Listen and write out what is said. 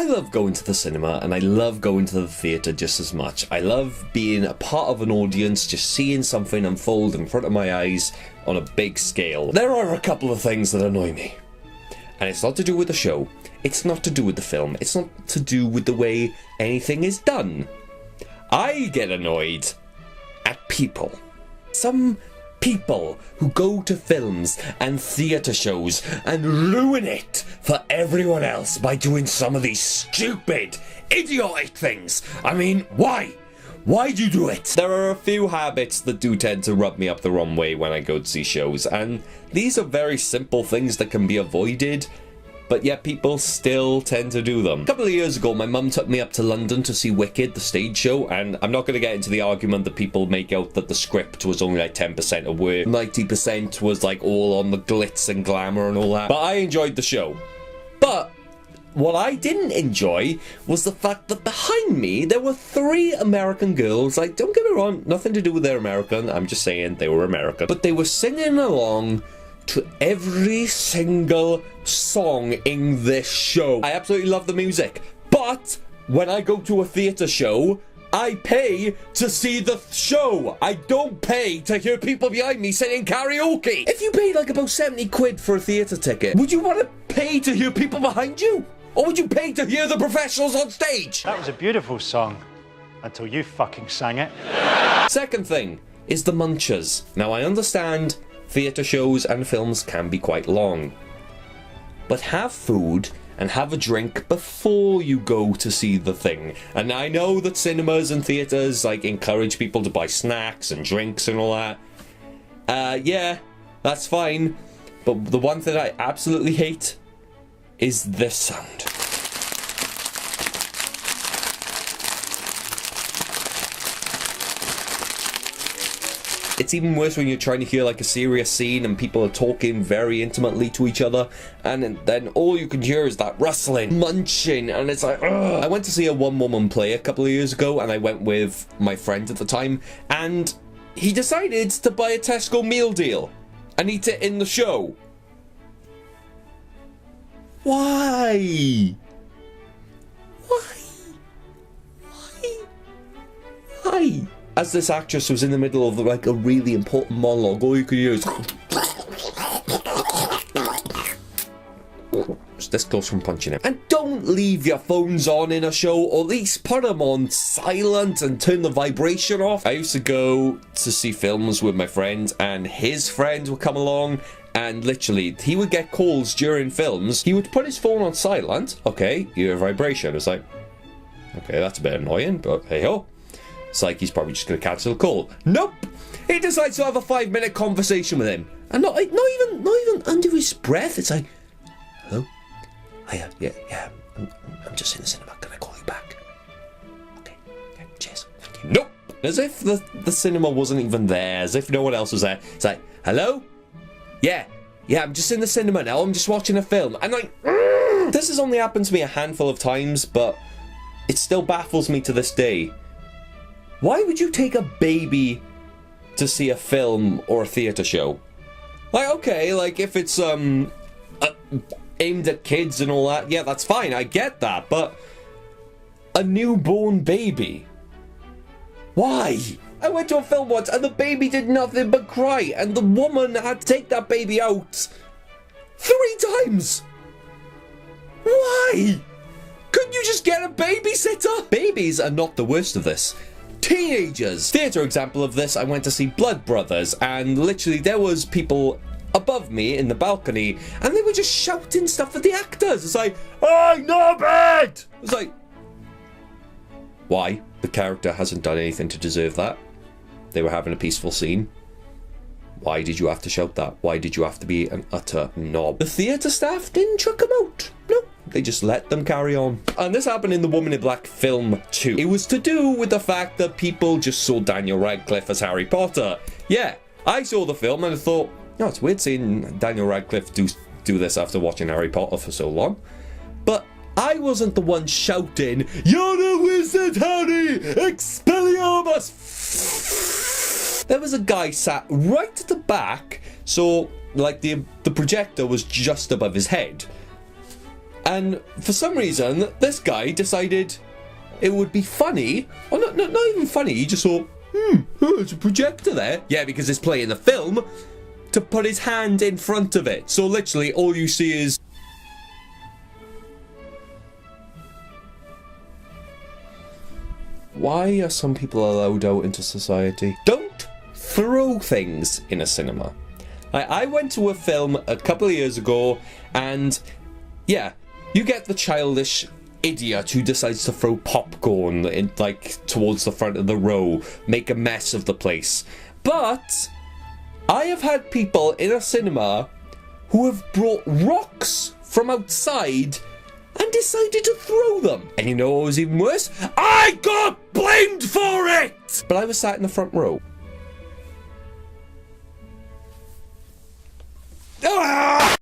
I love going to the cinema, and I love going to the theatre just as much. I love being a part of an audience, just seeing something unfold in front of my eyes on a big scale. There are a couple of things that annoy me. And it's not to do with the show. It's not to do with the film. It's not to do with the way anything is done. I get annoyed at people. Some people who go to films and theatre shows and ruin it for everyone else by doing some of these stupid, idiotic things. I mean, why? Why do you do it? There are a few habits that do tend to rub me up the wrong way when I go to see shows, and these are very simple things that can be avoided, but yet people still tend to do them. A couple of years ago, my mum took me up to London to see Wicked, the stage show, and I'm not going to get into the argument that people make out that the script was only like 10% of work, 90% was like all on the glitz and glamour and all that, but I enjoyed the show. But what I didn't enjoy was the fact that behind me there were 3 American girls. Like, don't get me wrong, nothing to do with their American, I'm just saying they were American, but they were singing along to every single song in this show. I absolutely love the music, but when I go to a theatre show, I pay to see the show. I don't pay to hear people behind me singing karaoke. If you paid like about 70 quid for a theatre ticket, would you want to pay to hear people behind you? Or would you pay to hear the professionals on stage? That was a beautiful song, until you fucking sang it. Second thing is the munchers. Now, I understand theatre shows and films can be quite long, but have food and have a drink before you go to see the thing. And I know that cinemas and theatres like encourage people to buy snacks and drinks and all that. Yeah, that's fine, but the one thing I absolutely hate is this sound. It's even worse when you're trying to hear like a serious scene and people are talking very intimately to each other, and then all you can hear is that rustling, munching, and it's like, ugh. I went to see a one-woman play a couple of years ago, and I went with my friend at the time, and he decided to buy a Tesco meal deal and eat it in the show. Why? Why? As this actress was in the middle of like a really important monologue, all you could hear is it's this close from punching him. And don't leave your phones on in a show, or at least put them on silent and turn the vibration off. I used to go to see films with my friend, and his friend would come along, and literally he would get calls during films. He would put his phone on silent. Okay, you hear a vibration. It's like, okay, that's a bit annoying, but hey ho. It's like he's probably just going to cancel the call. Nope! He decides to have a 5-minute conversation with him. And not even under his breath. It's like, hello? Yeah, I'm just in the cinema. Can I call you back? Okay, cheers. Thank you. Nope! As if the cinema wasn't even there. As if no one else was there. It's like, hello? Yeah, I'm just in the cinema now. I'm just watching a film. I'm like, this has only happened to me a handful of times, but it still baffles me to this day. Why would you take a baby to see a film or a theatre show? Like, okay, like if it's aimed at kids and all that, yeah, that's fine, I get that, but a newborn baby? Why? I went to a film once and the baby did nothing but cry, and the woman had to take that baby out 3 times. Why? Couldn't you just get a babysitter? Babies are not the worst of this. Teenagers. Theatre example of this, I went to see Blood Brothers, and literally there was people above me in the balcony, and they were just shouting stuff at the actors. It's like, "Hey, Norbert!" It's like, why? The character hasn't done anything to deserve that. They were having a peaceful scene. Why did you have to shout that? Why did you have to be an utter knob? The theatre staff didn't chuck them out. No. They just let them carry on. And this happened in The Woman in Black film too. It was to do with the fact that people just saw Daniel Radcliffe as Harry Potter. Yeah, I saw the film and I thought, no, it's weird seeing Daniel Radcliffe do this after watching Harry Potter for so long. But I wasn't the one shouting, "You're the wizard, Harry! Expelliarmus!" There was a guy sat right at the back, so like the projector was just above his head. And for some reason, this guy decided it would be funny, or not even funny, he just thought, there's a projector there. Yeah, because it's playing the film, to put his hand in front of it. So literally, all you see is... Why are some people allowed out into society? Don't throw things in a cinema. I went to a film a couple of years ago, and yeah, you get the childish idiot who decides to throw popcorn in, like, towards the front of the row, make a mess of the place. But I have had people in a cinema who have brought rocks from outside and decided to throw them. And you know what was even worse? I got blamed for it! But I was sat in the front row. Ah!